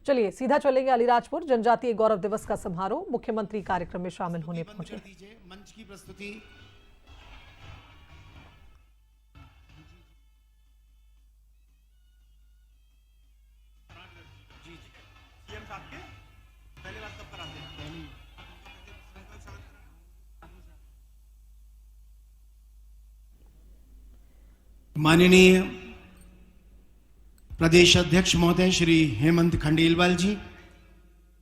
चलिए सीधा चलेंगे अलीराजपुर। जनजातीय गौरव दिवस का समारोह, मुख्यमंत्री कार्यक्रम में शामिल होने पहुंचे। मंच की प्रस्तुति। माननीय प्रदेश अध्यक्ष महोदय श्री हेमंत खंडेलवाल जी,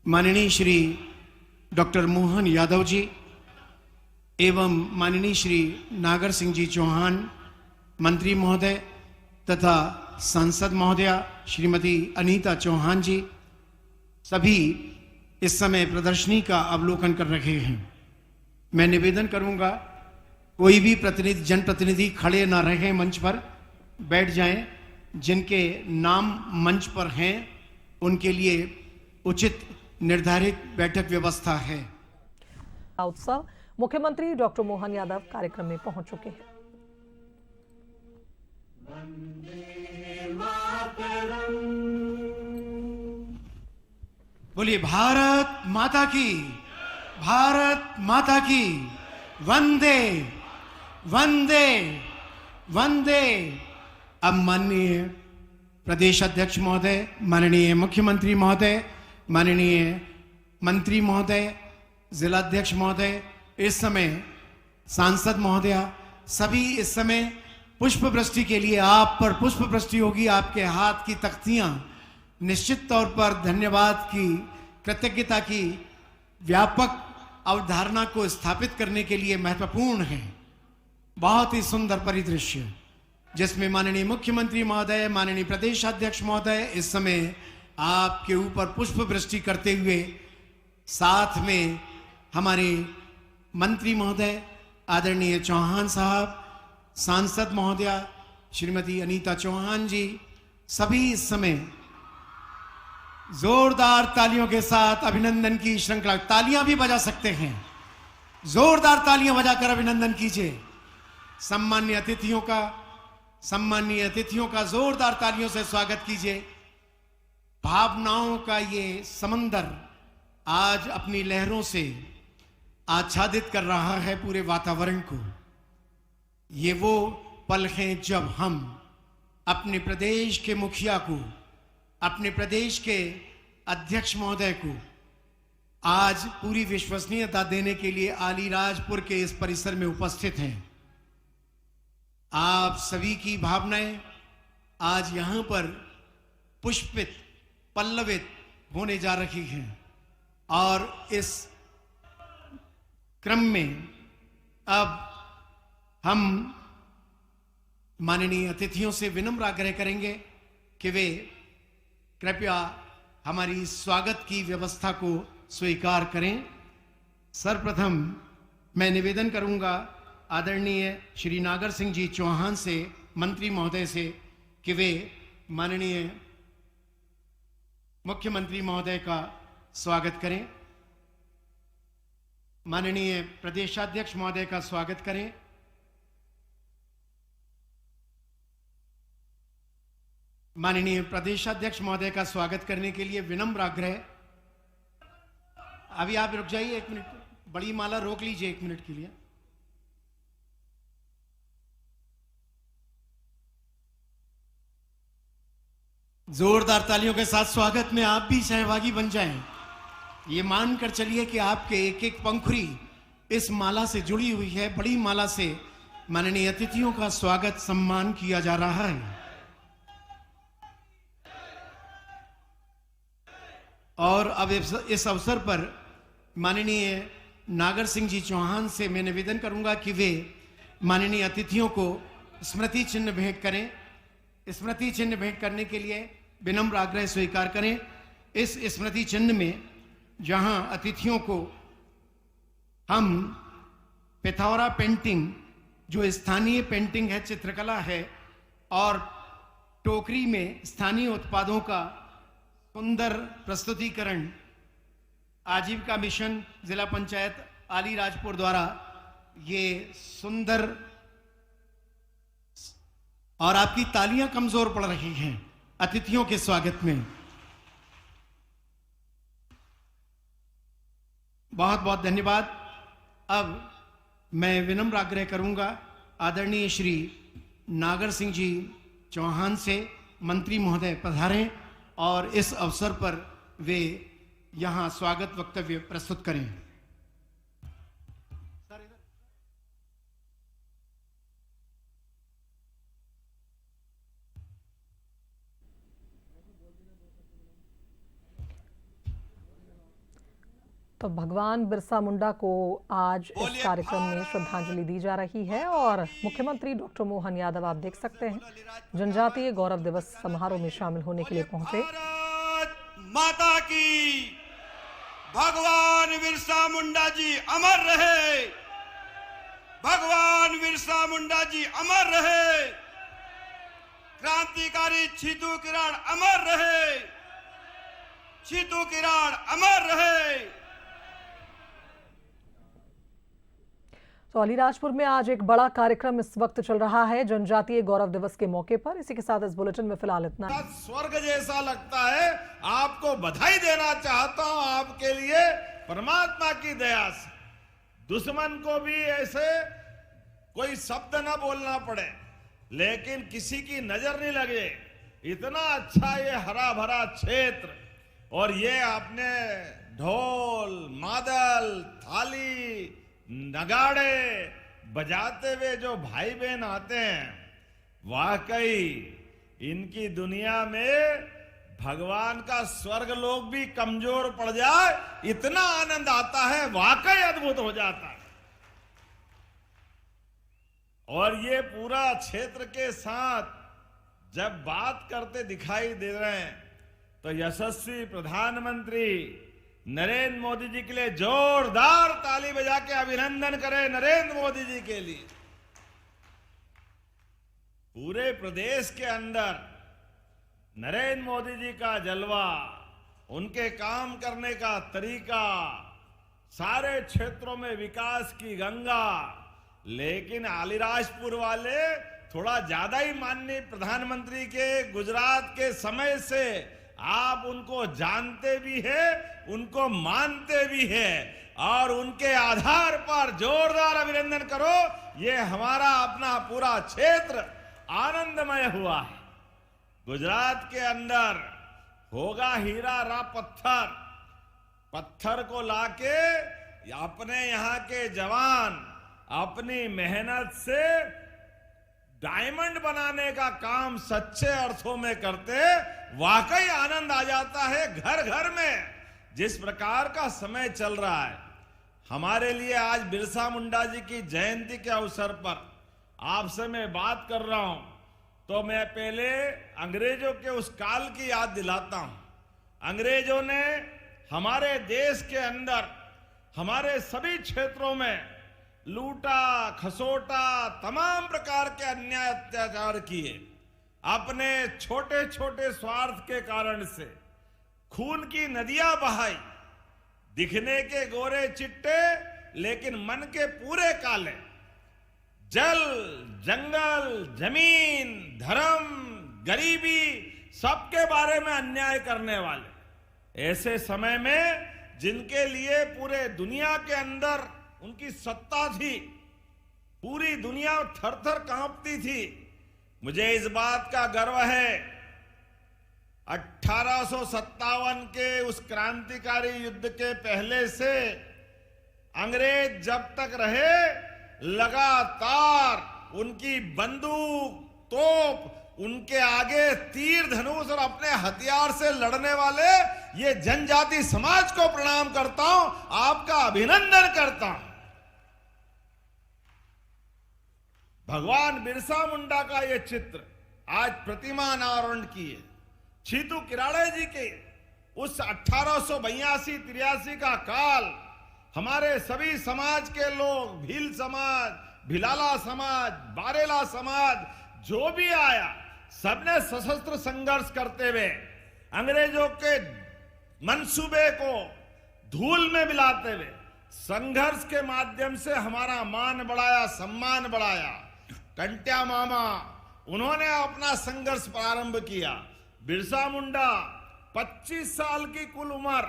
माननीय श्री डॉक्टर मोहन यादव जी एवं माननीय श्री नागर सिंह जी चौहान मंत्री महोदय तथा सांसद महोदया श्रीमती अनीता चौहान जी, सभी इस समय प्रदर्शनी का अवलोकन कर रहे हैं। मैं निवेदन करूंगा कोई भी प्रतिनिधि जनप्रतिनिधि खड़े ना रहें, मंच पर बैठ जाएं। जिनके नाम मंच पर हैं उनके लिए उचित निर्धारित बैठक व्यवस्था है। उत्सव मुख्यमंत्री डॉक्टर मोहन यादव कार्यक्रम में पहुंच चुके हैं। बोलिए भारत माता की, भारत माता की, वंदे वंदे वंदे। अब माननीय प्रदेश अध्यक्ष महोदय, माननीय मुख्यमंत्री महोदय, माननीय मंत्री महोदय, जिलाध्यक्ष महोदय, इस समय सांसद महोदया, सभी इस समय पुष्प वृष्टि के लिए आप पर पुष्प वृष्टि होगी। आपके हाथ की तख्तियां निश्चित तौर पर धन्यवाद की, कृतज्ञता की व्यापक अवधारणा को स्थापित करने के लिए महत्वपूर्ण है। बहुत ही सुंदर परिदृश्य जिसमें माननीय मुख्यमंत्री महोदय, माननीय प्रदेशाध्यक्ष महोदय इस समय आपके ऊपर पुष्प वृष्टि करते हुए, साथ में हमारे मंत्री महोदय आदरणीय चौहान साहब, सांसद महोदया श्रीमती अनीता चौहान जी, सभी इस समय जोरदार तालियों के साथ अभिनंदन की श्रृंखला। तालियां भी बजा सकते हैं, जोरदार तालियां बजाकर अभिनंदन कीजिए। सम्माननीय अतिथियों का जोरदार तालियों से स्वागत कीजिए। भावनाओं का ये समंदर आज अपनी लहरों से आच्छादित कर रहा है पूरे वातावरण को। ये वो पल हैं जब हम अपने प्रदेश के मुखिया को, अपने प्रदेश के अध्यक्ष महोदय को आज पूरी विश्वसनीयता देने के लिए अलीराजपुर के इस परिसर में उपस्थित हैं। आप सभी की भावनाएं आज यहां पर पुष्पित, पल्लवित होने जा रही हैं और इस क्रम में अब हम माननीय अतिथियों से विनम्र आग्रह करेंगे कि वे कृपया हमारी स्वागत की व्यवस्था को स्वीकार करें। सर्वप्रथम मैं निवेदन करूंगा आदरणीय श्री नागर सिंह जी चौहान से, मंत्री महोदय से, कि वे माननीय मुख्यमंत्री महोदय का स्वागत करें। माननीय प्रदेशाध्यक्ष महोदय का स्वागत करें। माननीय प्रदेशाध्यक्ष महोदय का स्वागत करने के लिए विनम्र आग्रह। अभी आप रुक जाइए एक मिनट, बड़ी माला रोक लीजिए एक मिनट के लिए। जोरदार तालियों के साथ स्वागत में आप भी सहभागी बन जाएं। ये मानकर चलिए कि आपके एक एक पंखुड़ी इस माला से जुड़ी हुई है। बड़ी माला से माननीय अतिथियों का स्वागत, सम्मान किया जा रहा है। और अब इस अवसर पर माननीय नागर सिंह जी चौहान से मैं निवेदन करूंगा कि वे माननीय अतिथियों को स्मृति चिन्ह भेंट करें। स्मृति चिन्ह भेंट करने के लिए विनम्र आग्रह स्वीकार करें। इस स्मृति चिन्ह में जहां अतिथियों को हम पिथौरा पेंटिंग, जो स्थानीय पेंटिंग है, चित्रकला है, और टोकरी में स्थानीय उत्पादों का सुंदर प्रस्तुतिकरण आजीविका मिशन जिला पंचायत अलीराजपुर द्वारा ये सुंदर और आपकी तालियां कमजोर पड़ रही हैं अतिथियों के स्वागत में। बहुत बहुत धन्यवाद। अब मैं विनम्र आग्रह करूंगा आदरणीय श्री नागर सिंह जी चौहान से, मंत्री महोदय पधारें और इस अवसर पर वे यहां स्वागत वक्तव्य प्रस्तुत करें। तो भगवान बिरसा मुंडा को आज इस कार्यक्रम में श्रद्धांजलि दी जा रही है और मुख्यमंत्री डॉक्टर मोहन यादव आप देख सकते हैं जनजातीय गौरव दिवस समारोह में शामिल होने के लिए पहुंचे। भारत माता की, भगवान बिरसा मुंडा जी अमर रहे, भगवान बिरसा मुंडा जी अमर रहे, क्रांतिकारी छीतू किरण अमर रहे, छीतू किरण अमर रहे। तो अलीराजपुर में आज एक बड़ा कार्यक्रम इस वक्त चल रहा है जनजातीय गौरव दिवस के मौके पर। इसी के साथ इस बुलेटिन में फिलहाल इतना। स्वर्ग जैसा लगता है। आपको बधाई देना चाहता हूं आपके लिए परमात्मा की दया से। दुश्मन को भी ऐसे कोई शब्द ना बोलना पड़े, लेकिन किसी की नजर नहीं लगे। इतना अच्छा ये हरा भरा क्षेत्र, और ये आपने ढोल मादल थाली नगाड़े बजाते हुए जो भाई बहन आते हैं, वाकई इनकी दुनिया में भगवान का स्वर्ग लोग भी कमजोर पड़ जाए, इतना आनंद आता है, वाकई अद्भुत हो जाता है। और ये पूरा क्षेत्र के साथ जब बात करते दिखाई दे रहे हैं, तो यशस्वी प्रधानमंत्री नरेंद्र मोदी जी के लिए जोरदार ताली बजा के अभिनंदन करें। नरेंद्र मोदी जी के लिए पूरे प्रदेश के अंदर नरेंद्र मोदी जी का जलवा, उनके काम करने का तरीका, सारे क्षेत्रों में विकास की गंगा। लेकिन अलीराजपुर वाले थोड़ा ज्यादा ही माननीय प्रधानमंत्री के गुजरात के समय से आप उनको जानते भी हैं, उनको मानते भी हैं, और उनके आधार पर जोरदार अभिनंदन करो। ये हमारा अपना पूरा क्षेत्र आनंदमय हुआ है। गुजरात के अंदर होगा हीरा रा पत्थर, पत्थर को लाके अपने यहाँ के जवान अपनी मेहनत से डायमंड बनाने का काम सच्चे अर्थों में करते। वाकई आनंद आ जाता है घर घर में। जिस प्रकार का समय चल रहा है, हमारे लिए आज बिरसा मुंडा जी की जयंती के अवसर पर आपसे मैं बात कर रहा हूं, तो मैं पहले अंग्रेजों के उस काल की याद दिलाता हूं। अंग्रेजों ने हमारे देश के अंदर हमारे सभी क्षेत्रों में लूटा खसोटा, तमाम प्रकार के अन्याय अत्याचार किए। अपने छोटे छोटे स्वार्थ के कारण से खून की नदियां बहाई। दिखने के गोरे चिट्टे, लेकिन मन के पूरे काले। जल जंगल जमीन धर्म गरीबी सबके बारे में अन्याय करने वाले। ऐसे समय में जिनके लिए पूरे दुनिया के अंदर उनकी सत्ता थी, पूरी दुनिया थर थर कांपती थी। मुझे इस बात का गर्व है, 1857 के उस क्रांतिकारी युद्ध के पहले से अंग्रेज जब तक रहे, लगातार उनकी बंदूक तोप, उनके आगे तीर धनुष और अपने हथियार से लड़ने वाले ये जनजाति समाज को प्रणाम करता हूं, आपका अभिनंदन करता हूं। भगवान बिरसा मुंडा का ये चित्र आज प्रतिमा अनावरण की है। छीतू किराड़े जी के उस 1882-83 का काल, हमारे सभी समाज के लोग, भील समाज, भिलाला समाज, बारेला समाज, जो भी आया, सबने सशस्त्र संघर्ष करते हुए अंग्रेजों के मंसूबे को धूल में मिलाते हुए संघर्ष के माध्यम से हमारा मान बढ़ाया, सम्मान बढ़ाया। कंट्या मामा, उन्होंने अपना संघर्ष प्रारंभ किया। बिरसा मुंडा 25 साल की कुल उम्र,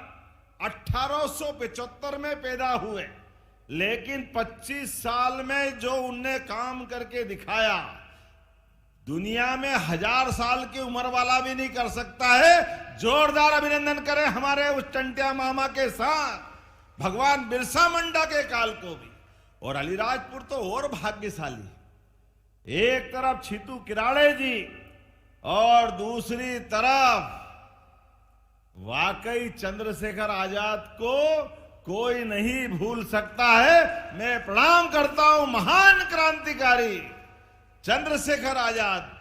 1875 में पैदा हुए, लेकिन 25 साल में जो उनने काम करके दिखाया, दुनिया में 1000 साल की उम्र वाला भी नहीं कर सकता है। जोरदार अभिनंदन करें हमारे उस टंट्या मामा के साथ भगवान बिरसा मुंडा के काल को भी। और अलीराजपुर तो और भाग्यशाली, एक तरफ छीतू किराड़े जी और दूसरी तरफ वाकई चंद्रशेखर आजाद को कोई नहीं भूल सकता है। मैं प्रणाम करता हूं महान क्रांतिकारी चंद्रशेखर आजाद।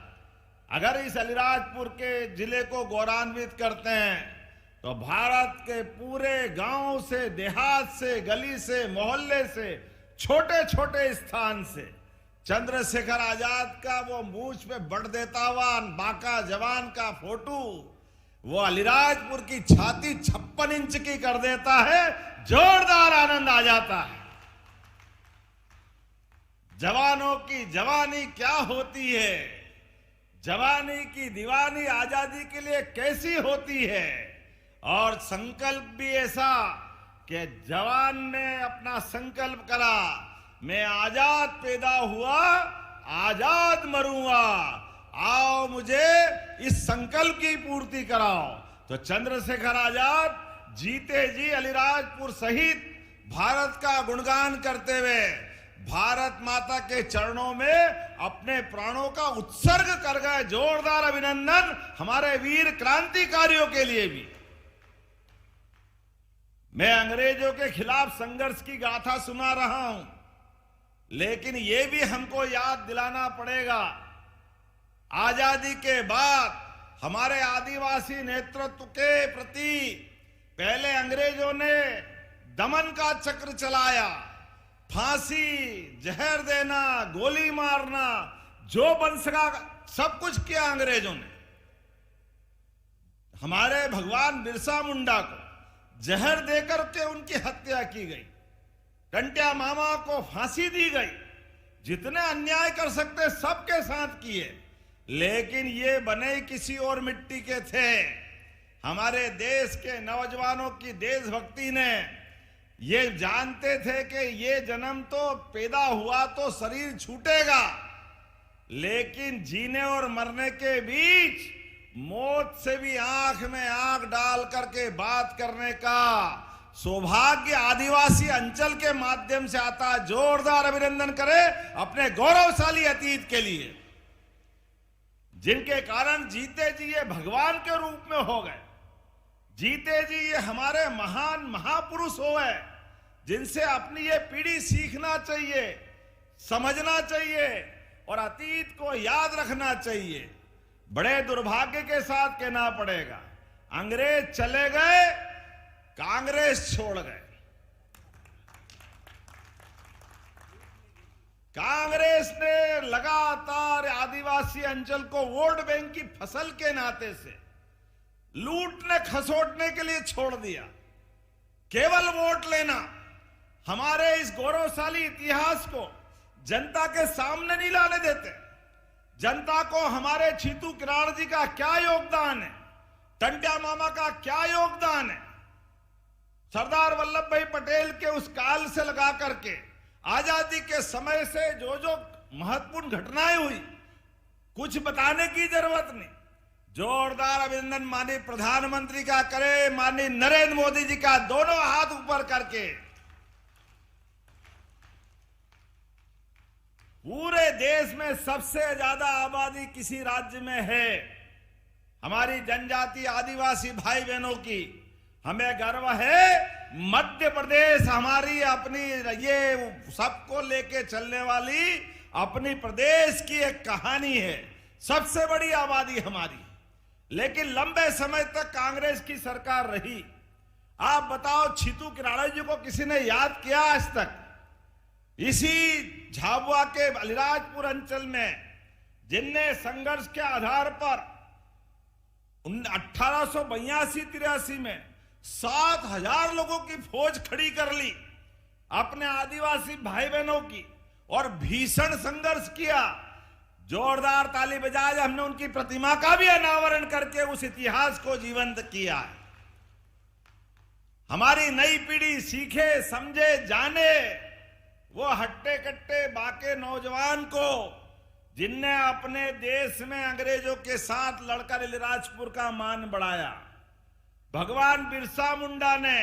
अगर इस अलीराजपुर के जिले को गौरवान्वित करते हैं तो भारत के पूरे गांव से, देहात से, गली से, मोहल्ले से, छोटे छोटे स्थान से चंद्रशेखर आजाद का वो मूंछ पे बट देता हुआ बांका जवान का फोटो वो अलीराजपुर की छाती 56 इंच की कर देता है। जोरदार आनंद आ जाता है। जवानों की जवानी क्या होती है, जवानी की दीवानी आजादी के लिए कैसी होती है। और संकल्प भी ऐसा कि जवान ने अपना संकल्प करा, मैं आजाद पैदा हुआ, आजाद मरूंगा, आओ मुझे इस संकल्प की पूर्ति कराओ। तो चंद्रशेखर आजाद जीते जी अलीराजपुर सहित भारत का गुणगान करते हुए भारत माता के चरणों में अपने प्राणों का उत्सर्ग कर गए। जोरदार अभिनंदन हमारे वीर क्रांतिकारियों के लिए भी। मैं अंग्रेजों के खिलाफ संघर्ष की गाथा सुना रहा हूं, लेकिन यह भी हमको याद दिलाना पड़ेगा, आजादी के बाद हमारे आदिवासी नेतृत्व के प्रति पहले अंग्रेजों ने दमन का चक्र चलाया, फांसी, जहर देना, गोली मारना, जो बन सका सब कुछ किया अंग्रेजों ने। हमारे भगवान बिरसा मुंडा को जहर देकर के उनकी हत्या की गई, टंट्या मामा को फांसी दी गई, जितने अन्याय कर सकते सबके साथ किए, लेकिन ये बने किसी और मिट्टी के थे। हमारे देश के नौजवानों की देशभक्ति ने ये जानते थे कि ये जन्म तो पैदा हुआ तो शरीर छूटेगा, लेकिन जीने और मरने के बीच मौत से भी आंख में आंख डाल करके बात करने का सौभाग्य आदिवासी अंचल के माध्यम से आता है। जोरदार अभिनंदन करें अपने गौरवशाली अतीत के लिए, जिनके कारण जीते जी ये भगवान के रूप में हो गए, जीते जी ये हमारे महान महापुरुष हो गए, जिनसे अपनी ये पीढ़ी सीखना चाहिए, समझना चाहिए और अतीत को याद रखना चाहिए। बड़े दुर्भाग्य के साथ कहना पड़ेगा, अंग्रेज चले गए, कांग्रेस छोड़ गए। कांग्रेस ने लगातार आदिवासी अंचल को वोट बैंक की फसल के नाते से लूटने खसोटने के लिए छोड़ दिया। केवल वोट लेना, हमारे इस गौरवशाली इतिहास को जनता के सामने नहीं लाने देते। जनता को हमारे छीतू किराड़ जी का क्या योगदान है, टंट्या मामा का क्या योगदान है, सरदार वल्लभ भाई पटेल के उस काल से लगा करके आजादी के समय से जो जो महत्वपूर्ण घटनाएं हुई, कुछ बताने की जरूरत नहीं। जोरदार अभिनंदन माननीय प्रधानमंत्री का करे, माननीय नरेंद्र मोदी जी का, दोनों हाथ ऊपर करके। पूरे देश में सबसे ज्यादा आबादी किसी राज्य में है हमारी जनजाति आदिवासी भाई बहनों की, हमें गर्व है। मध्य प्रदेश हमारी अपनी ये सबको लेके चलने वाली अपनी प्रदेश की एक कहानी है, सबसे बड़ी आबादी हमारी, लेकिन लंबे समय तक कांग्रेस की सरकार रही। आप बताओ, छीतू किराड़ा जी को किसी ने याद किया आज तक? इसी झाबुआ के अलीराजपुर अंचल में जिनने संघर्ष के आधार पर 1882-83 में 7000 लोगों की फौज खड़ी कर ली अपने आदिवासी भाई बहनों की और भीषण संघर्ष किया। जोरदार ताली बजाए, हमने उनकी प्रतिमा का भी अनावरण करके उस इतिहास को जीवंत किया है। हमारी नई पीढ़ी सीखे, समझे, जाने वो हट्टे कट्टे बाके नौजवान को जिनने अपने देश में अंग्रेजों के साथ लड़कर अलीराजपुर का मान बढ़ाया। भगवान बिरसा मुंडा ने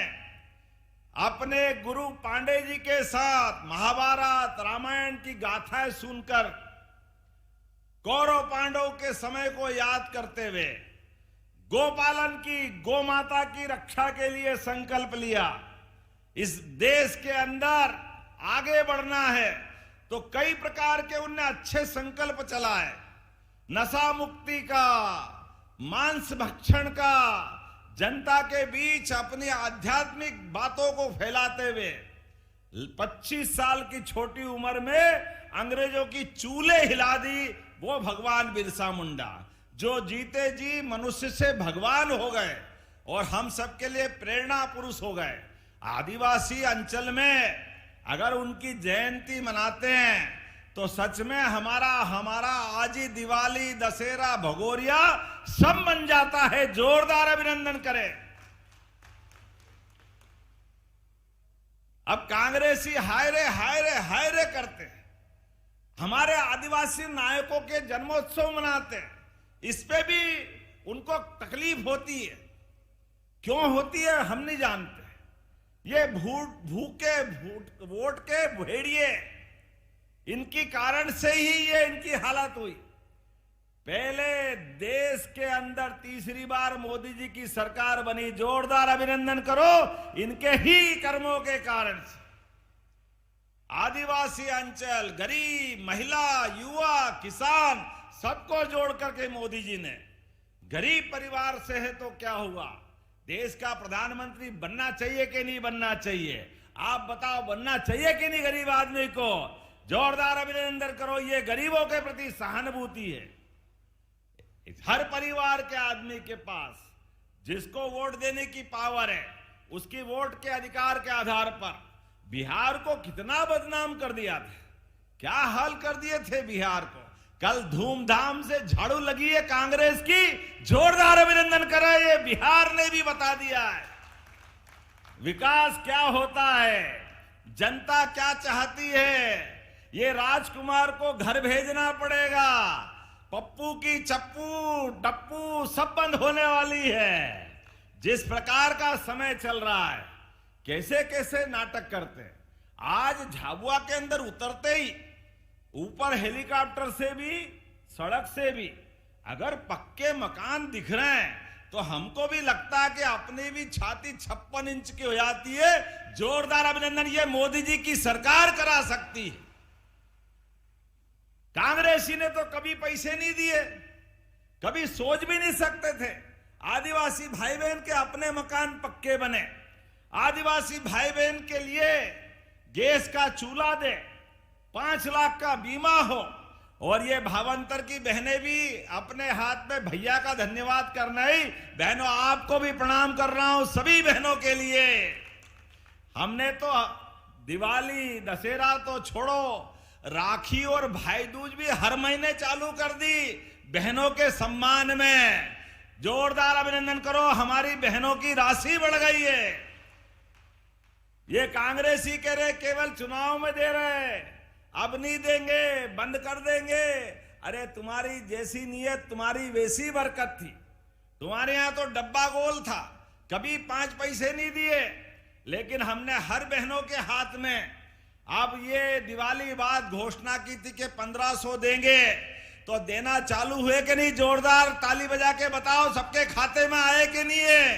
अपने गुरु पांडे जी के साथ महाभारत रामायण की गाथाएं सुनकर कौरव पांडव के समय को याद करते हुए गोपालन की, गौ माता की रक्षा के लिए संकल्प लिया। इस देश के अंदर आगे बढ़ना है तो कई प्रकार के उनने अच्छे संकल्प चलाए। नशा मुक्ति का, मांस भक्षण का, जनता के बीच अपनी आध्यात्मिक बातों को फैलाते हुए 25 साल की छोटी उम्र में अंग्रेजों की चूल्हे हिला दी वो भगवान बिरसा मुंडा, जो जीते जी मनुष्य से भगवान हो गए और हम सबके लिए प्रेरणा पुरुष हो गए। आदिवासी अंचल में अगर उनकी जयंती मनाते हैं तो सच में हमारा आज ही दिवाली, दशहरा, भगोरिया सब बन जाता है। जोरदार अभिनंदन करें। अब कांग्रेसी हाय रे करते हैं। हमारे आदिवासी नायकों के जन्मोत्सव मनाते हैं, इस पे भी उनको तकलीफ होती है। क्यों होती है हम नहीं जानते। ये भूखे वोट के भेड़िए, इनकी कारण से ही ये इनकी हालत हुई। पहले देश के अंदर तीसरी बार मोदी जी की सरकार बनी, जोरदार अभिनंदन करो इनके ही कर्मों के कारण से। आदिवासी अंचल, गरीब, महिला, युवा, किसान सबको जोड़ करके मोदी जी ने, गरीब परिवार से है तो क्या हुआ, देश का प्रधानमंत्री बनना चाहिए कि नहीं बनना चाहिए? आप बताओ, बनना चाहिए कि नहीं गरीब आदमी को? जोरदार अभिनंदन करो। ये गरीबों के प्रति सहानुभूति है। हर परिवार के आदमी के पास जिसको वोट देने की पावर है, उसकी वोट के अधिकार के आधार पर बिहार को कितना बदनाम कर दिया था, क्या हाल कर दिए थे बिहार को। कल धूमधाम से झाड़ू लगी है कांग्रेस की, जोरदार अभिनंदन कर रहे हैं। ये बिहार ने भी बता दिया है विकास क्या होता है, जनता क्या चाहती है। ये राजकुमार को घर भेजना पड़ेगा, पप्पू की चप्पू टप्पू सब बंद होने वाली है। जिस प्रकार का समय चल रहा है, कैसे कैसे नाटक करते हैं। आज झाबुआ के अंदर उतरते ही ऊपर हेलीकॉप्टर से भी, सड़क से भी अगर पक्के मकान दिख रहे हैं तो हमको भी लगता है कि अपनी भी छाती 56 इंच की हो जाती है। जोरदार अभिनंदन, ये मोदी जी की सरकार करा सकती है। कांग्रेसी ने तो कभी पैसे नहीं दिए, कभी सोच भी नहीं सकते थे। आदिवासी भाई बहन के अपने मकान पक्के बने, आदिवासी भाई बहन के लिए गैस का चूल्हा दे, 5 लाख का बीमा हो। और ये भावांतर की बहनें भी अपने हाथ में भैया का धन्यवाद करना ही। बहनों, आपको भी प्रणाम कर रहा हूं, सभी बहनों के लिए। हमने तो दिवाली दशहरा तो छोड़ो, राखी और भाई दूज भी हर महीने चालू कर दी बहनों के सम्मान में। जोरदार अभिनंदन करो, हमारी बहनों की राशि बढ़ गई है। ये कांग्रेसी कह रहे केवल चुनाव में दे रहे, अब नहीं देंगे, बंद कर देंगे। अरे तुम्हारी जैसी नीयत तुम्हारी वैसी बरकत थी। तुम्हारे यहां तो डब्बा गोल था, कभी 5 पैसे नहीं दिए, लेकिन हमने हर बहनों के हाथ में अब ये दिवाली बाद घोषणा की थी कि 1500 देंगे, तो देना चालू हुए कि नहीं? जोरदार ताली बजा के बताओ, सबके खाते में आए कि नहीं है?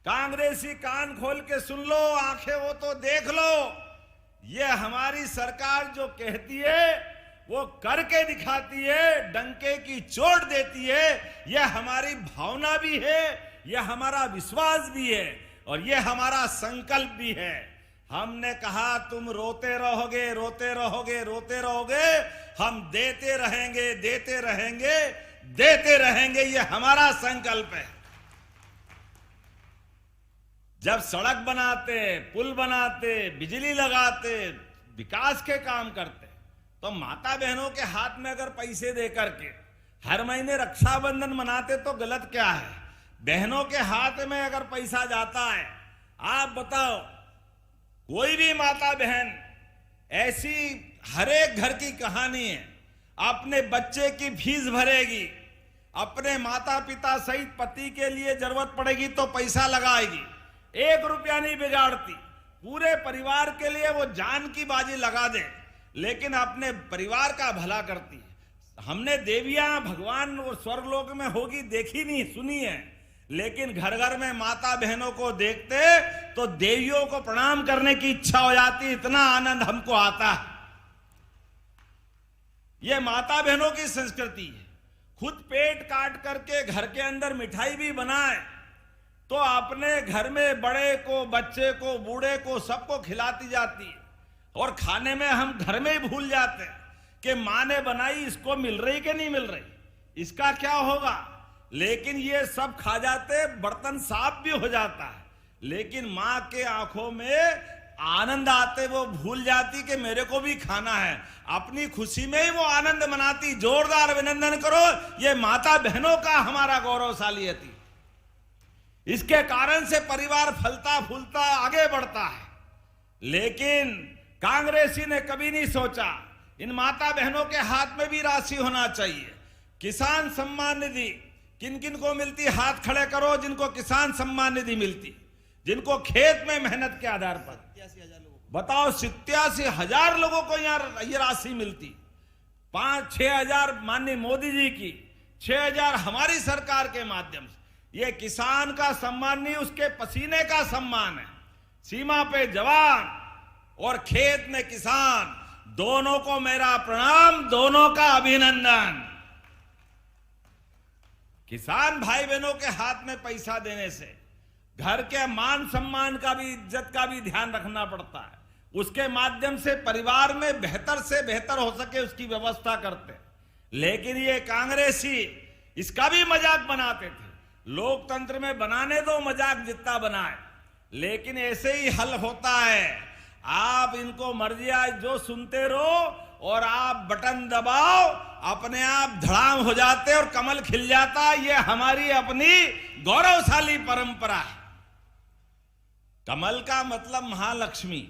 कांग्रेसी कान खोल के सुन लो, आंखें हो तो देख लो। ये हमारी सरकार जो कहती है वो करके दिखाती है, डंके की चोट देती है। ये हमारी भावना भी है, ये हमारा विश्वास भी है और ये हमारा संकल्प भी है। हमने कहा तुम रोते रहोगे, रोते रहोगे, रोते रहोगे, हम देते रहेंगे, देते रहेंगे, देते रहेंगे। ये हमारा संकल्प है। जब सड़क बनाते, पुल बनाते, बिजली लगाते, विकास के काम करते, तो माता बहनों के हाथ में अगर पैसे दे करके हर महीने रक्षाबंधन मनाते तो गलत क्या है? बहनों के हाथ में अगर पैसा जाता है, आप बताओ, कोई भी माता बहन, ऐसी हर एक घर की कहानी है, अपने बच्चे की फीस भरेगी, अपने माता पिता सहित पति के लिए जरूरत पड़ेगी तो पैसा लगाएगी, 1 रुपया नहीं बिगाड़ती, पूरे परिवार के लिए वो जान की बाजी लगा दे, लेकिन अपने परिवार का भला करती है। हमने देवियां भगवान और स्वर्गलोक में होगी देखी नहीं, सुनी है, लेकिन घर घर में माता बहनों को देखते तो देवियों को प्रणाम करने की इच्छा हो जाती, इतना आनंद हमको आता है। ये माता बहनों की संस्कृति है। खुद पेट काट करके घर के अंदर मिठाई भी बनाए तो अपने घर में बड़े को, बच्चे को, बूढ़े को, सबको खिलाती जाती है, और खाने में हम घर में ही भूल जाते हैं कि मां ने बनाई, इसको मिल रही कि नहीं मिल रही, इसका क्या होगा। लेकिन ये सब खा जाते, बर्तन साफ भी हो जाता है, लेकिन मां के आंखों में आनंद आते वो भूल जाती कि मेरे को भी खाना है, अपनी खुशी में ही वो आनंद मनाती। जोरदार अभिनंदन करो, ये माता बहनों का हमारा गौरवशाली है। इसके कारण से परिवार फलता फूलता आगे बढ़ता है। लेकिन कांग्रेसी ने कभी नहीं सोचा इन माता बहनों के हाथ में भी राशि होना चाहिए। किसान सम्मान निधि किन किन को मिलती, हाथ खड़े करो जिनको किसान सम्मान निधि मिलती, जिनको खेत में मेहनत के आधार पर। बताओ, 87,000 लोगों को यहाँ ये राशि मिलती। 5-6 हजार माननीय मोदी जी की, 6,000 हमारी सरकार के माध्यम से। ये किसान का सम्मान नहीं, उसके पसीने का सम्मान है। सीमा पे जवान और खेत में किसान, दोनों को मेरा प्रणाम, दोनों का अभिनंदन। किसान भाई बहनों के हाथ में पैसा देने से घर के मान सम्मान का भी, इज्जत का भी ध्यान रखना पड़ता है। उसके माध्यम से परिवार में बेहतर से बेहतर हो सके उसकी व्यवस्था करते। लेकिन ये कांग्रेसी इसका भी मजाक बनाते थे। लोकतंत्र में बनाने दो मजाक जितना बनाए, लेकिन ऐसे ही हल होता है। आप इनको मर्जी आज जो सुनते रहो और आप बटन दबाओ, अपने आप धड़ाम हो जाते और कमल खिल जाता। ये हमारी अपनी गौरवशाली परंपरा है। कमल का मतलब महालक्ष्मी,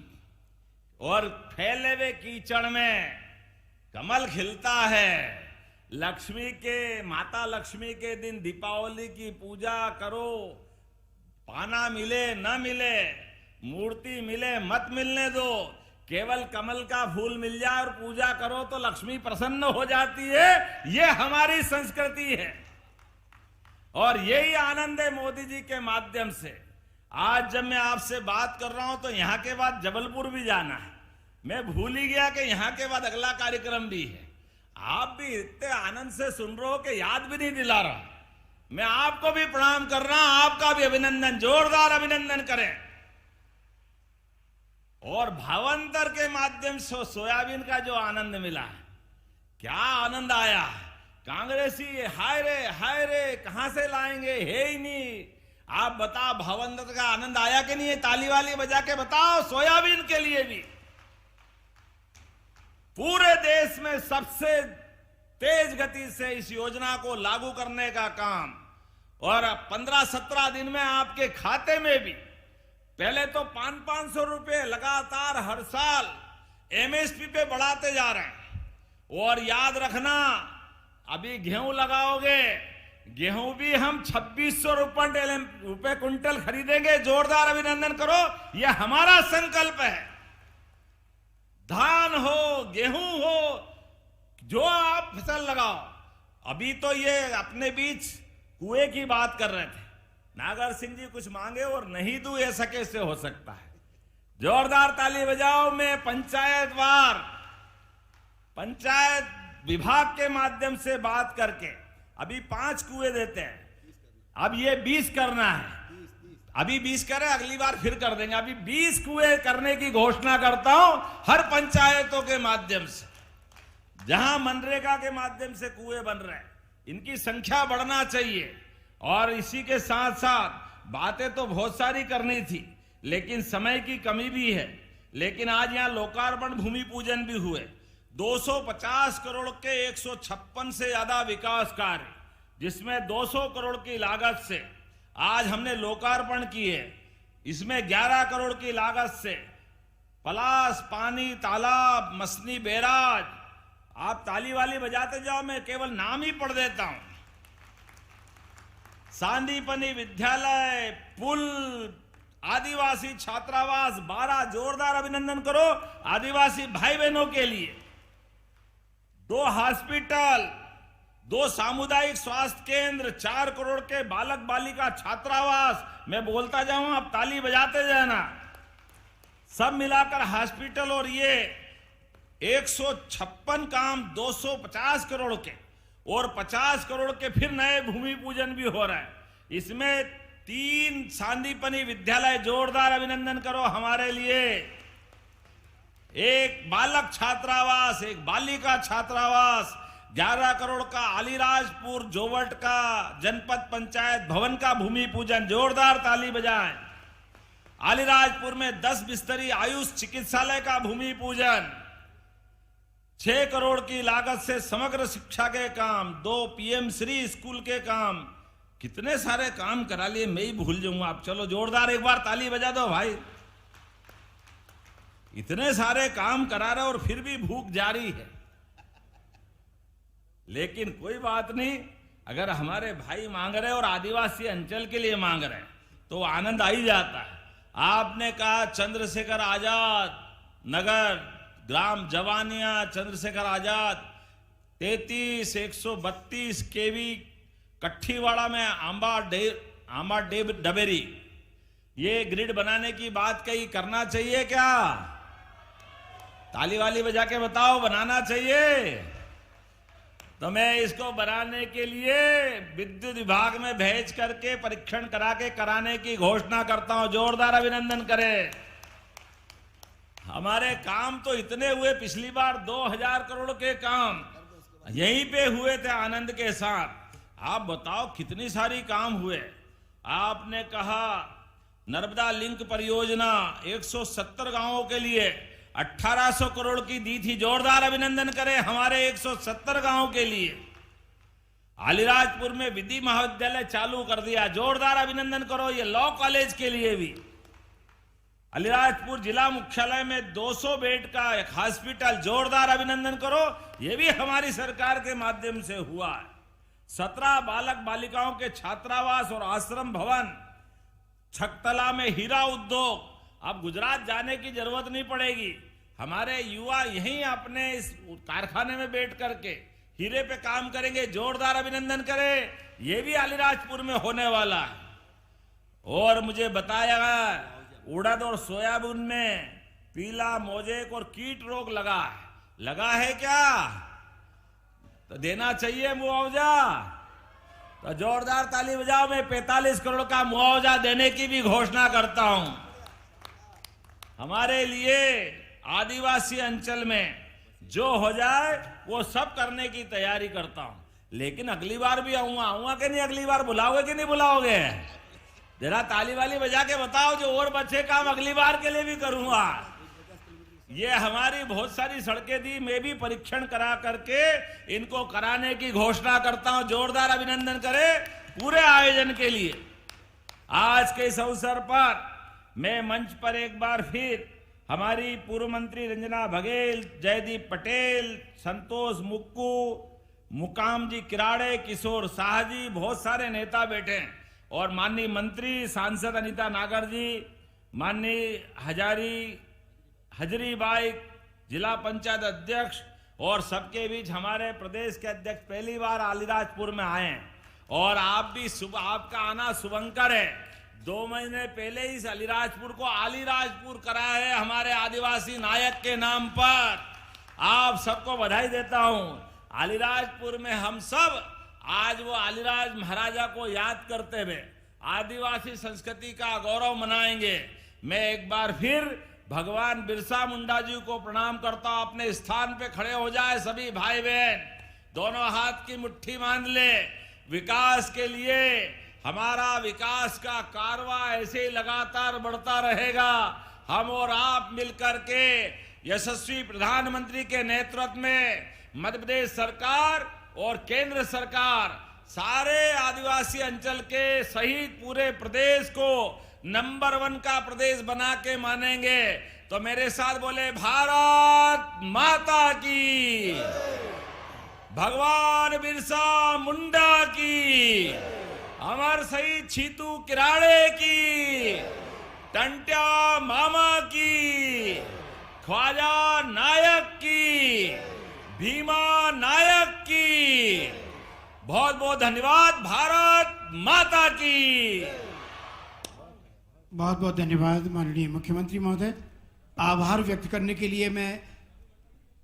और फैले हुए कीचड़ में कमल खिलता है। लक्ष्मी के, माता लक्ष्मी के दिन दीपावली की पूजा करो, पाना मिले न मिले, मूर्ति मिले मत मिलने दो, केवल कमल का फूल मिल जाए और पूजा करो तो लक्ष्मी प्रसन्न हो जाती है। ये हमारी संस्कृति है और यही आनंद है मोदी जी के माध्यम से। आज जब मैं आपसे बात कर रहा हूं तो यहां के बाद जबलपुर भी जाना है। मैं भूल ही गया कि यहां के बाद अगला कार्यक्रम भी है। आप भी इतने आनंद से सुन रहे हो कि याद भी नहीं दिला रहा। मैं आपको भी प्रणाम कर रहा हूं, आपका भी अभिनंदन, जोरदार अभिनंदन करें। और भावांतर के माध्यम से सोयाबीन का जो आनंद मिला है, क्या आनंद आया। कांग्रेसी हाय रे कहां से लाएंगे, है ही नहीं। आप बताओ, भावांतर का आनंद आया कि नहीं है? ताली वाली बजा के बताओ। सोयाबीन के लिए भी पूरे देश में सबसे तेज गति से इस योजना को लागू करने का काम, और 15-17 दिन में आपके खाते में भी। पहले तो 500-500 रुपए लगातार हर साल एमएसपी पे बढ़ाते जा रहे हैं। और याद रखना, अभी गेहूं लगाओगे, गेहूं भी हम 2600 रुपए कुंटल खरीदेंगे। जोरदार अभिनंदन करो, यह हमारा संकल्प है। धान हो, गेहूं हो, जो आप फसल लगाओ। अभी तो ये अपने बीच कुएं की बात कर रहे थे, नागर सिंह जी कुछ मांगे और नहीं दूं, ऐसा कैसे हो सकता है। जोरदार ताली बजाओ। मैं पंचायत विभाग के माध्यम से बात करके अभी 5 कुएं देते हैं। अब ये 20 करना है। अभी 20 करें, अगली बार फिर कर देंगे। अभी 20 कुएं करने की घोषणा करता हूं हर पंचायतों के माध्यम से, जहां मनरेगा के माध्यम से कुएं बन रहे हैं। इनकी संख्या बढ़ना चाहिए। और इसी के साथ साथ बातें तो बहुत सारी करनी थी, लेकिन समय की कमी भी है। लेकिन आज यहां लोकार्पण भूमि पूजन भी हुए। 250 करोड़ के 156 से ज्यादा विकास कार्य, जिसमें 200 करोड़ की लागत से आज हमने लोकार्पण किए। इसमें 11 करोड़ की लागत से पलास, पानी, तालाब, मसनी बैराज, आप ताली वाली बजाते जाओ, मैं केवल नाम ही पढ़ देता हूं। सांदीपनी विद्यालय, पुल, आदिवासी छात्रावास, 12 जोरदार अभिनंदन करो आदिवासी भाई बहनों के लिए। 2 हॉस्पिटल, 2 सामुदायिक स्वास्थ्य केंद्र, 4 करोड़ के बालक बालिका छात्रावास, मैं बोलता जाऊं आप ताली बजाते जाना। सब मिलाकर हॉस्पिटल और ये 156 काम 250 करोड़ के और 50 करोड़ के फिर नए भूमि पूजन भी हो रहा है। इसमें 3 सांदीपनी विद्यालय, जोरदार अभिनंदन करो हमारे लिए। 1 बालक छात्रावास, 1 बालिका छात्रावास, 11 करोड़ का अलीराजपुर जोवट का जनपद पंचायत भवन का भूमि पूजन, जोरदार ताली बजाएं। अलीराजपुर में 10 बिस्तरी आयुष चिकित्सालय का भूमि पूजन, 6 करोड़ की लागत से समग्र शिक्षा के काम, 2 पीएम श्री स्कूल के काम, कितने सारे काम करा लिए, मैं ही भूल जाऊंगा। आप चलो जोरदार एक बार ताली बजा दो भाई। इतने सारे काम करा रहे और फिर भी भूख जारी है। लेकिन कोई बात नहीं, अगर हमारे भाई मांग रहे और आदिवासी अंचल के लिए मांग रहे तो आनंद आ ही जाता है। आपने कहा चंद्रशेखर आजाद नगर, ग्राम जवानिया, चंद्रशेखर आजाद 33 132 केवी कट्ठीवाड़ा में आंबा डबेरी, ये ग्रिड बनाने की बात कही, करना चाहिए क्या? ताली वाली बजा के बताओ, बनाना चाहिए? तो मैं इसको बनाने के लिए विद्युत विभाग में भेज करके परीक्षण करा के कराने की घोषणा करता हूं। जोरदार अभिनंदन करें। हमारे काम तो इतने हुए, पिछली बार 2000 करोड़ के काम यहीं पे हुए थे आनंद के साथ। आप बताओ कितनी सारी काम हुए। आपने कहा नर्मदा लिंक परियोजना 170 गांवों के लिए 1800 करोड़ की दी थी, जोरदार अभिनंदन करें हमारे 170 गांवों के लिए। अलीराजपुर में विधि महाविद्यालय चालू कर दिया, जोरदार अभिनंदन करो। ये लॉ कॉलेज के लिए भी अलीराजपुर जिला मुख्यालय में 200 बेड का एक हॉस्पिटल, जोरदार अभिनंदन करो। ये भी हमारी सरकार के माध्यम से हुआ है। 17 बालक बालिकाओं के छात्रावास और आश्रम भवन, छकतला में हीरा उद्योग, अब गुजरात जाने की जरूरत नहीं पड़ेगी। हमारे युवा यहीं अपने इस कारखाने में बैठ करके हीरे पे काम करेंगे, जोरदार अभिनंदन करें। ये भी अलीराजपुर में होने वाला है। और मुझे बताया उड़द और सोयाबीन में पीला मोजेक और कीट रोग लगा है क्या? तो देना चाहिए मुआवजा। तो जोरदार ताली बजाओ। मैं 45 करोड़ का मुआवजा देने की भी घोषणा करता हूं। हमारे लिए आदिवासी अंचल में जो हो जाए वो सब करने की तैयारी करता हूं। लेकिन अगली बार भी आऊंगा कि नहीं? अगली बार बुलाओगे कि नहीं बुलाओगे? जरा ताली वाली बजा के बताओ, जो और बच्चे काम अगली बार के लिए भी करूंगा। ये हमारी बहुत सारी सड़कें दी, मैं भी परीक्षण करा करके इनको कराने की घोषणा करता हूं। जोरदार अभिनंदन करें पूरे आयोजन के लिए। आज के इस अवसर पर मैं मंच पर एक बार फिर हमारी पूर्व मंत्री रंजना बघेल, जयदीप पटेल, संतोष मुक्कू, मुकाम जी किराड़े, किशोर शाह जी, बहुत सारे नेता बैठे हैं, और माननीय मंत्री सांसद अनीता नागर जी, माननीय हजरी बाई जिला पंचायत अध्यक्ष, और सबके बीच हमारे प्रदेश के अध्यक्ष पहली बार अलीराजपुर में आए हैं। और आप भी आपका आना शुभंकर है। 2 महीने पहले इस अलीराजपुर को अलीराजपुर करा है हमारे आदिवासी नायक के नाम पर। आप सबको बधाई देता हूं। अलीराजपुर में हम सब आज वो अलीराज महाराजा को याद करते हुए आदिवासी संस्कृति का गौरव मनाएंगे। मैं एक बार फिर भगवान बिरसा मुंडा जी को प्रणाम करता हूं। अपने स्थान पे खड़े हो जाए सभी भाई बहन, दोनों हाथ की मुट्ठी बांध ले। विकास के लिए, हमारा विकास का कारवां ऐसे ही लगातार बढ़ता रहेगा। हम और आप मिलकर के यशस्वी प्रधानमंत्री के नेतृत्व में मध्य प्रदेश सरकार और केंद्र सरकार सारे आदिवासी अंचल के सहित पूरे प्रदेश को नंबर 1 का प्रदेश बना के मानेंगे। तो मेरे साथ बोले भारत माता की, भगवान बिरसा मुंडा की, अमर शहीद छीतू किराड़े की, टंट्या मामा की, ख्वाजा नायक की, भीमा नायक की। बहुत बहुत धन्यवाद। भारत माता की। बहुत बहुत धन्यवाद माननीय मुख्यमंत्री महोदय। आभार व्यक्त करने के लिए मैं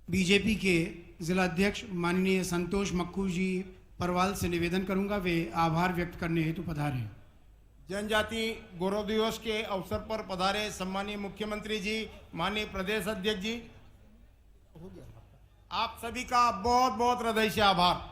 बीजेपी के जिला अध्यक्ष माननीय संतोष मक्खू जी परवाल से निवेदन करूंगा, वे आभार व्यक्त करने हेतु पधारें। जनजाति गौरव दिवस के अवसर पर पधारे सम्मानीय मुख्यमंत्री जी, माननीय प्रदेश अध्यक्ष जी, आप सभी का बहुत बहुत हृदय से आभार।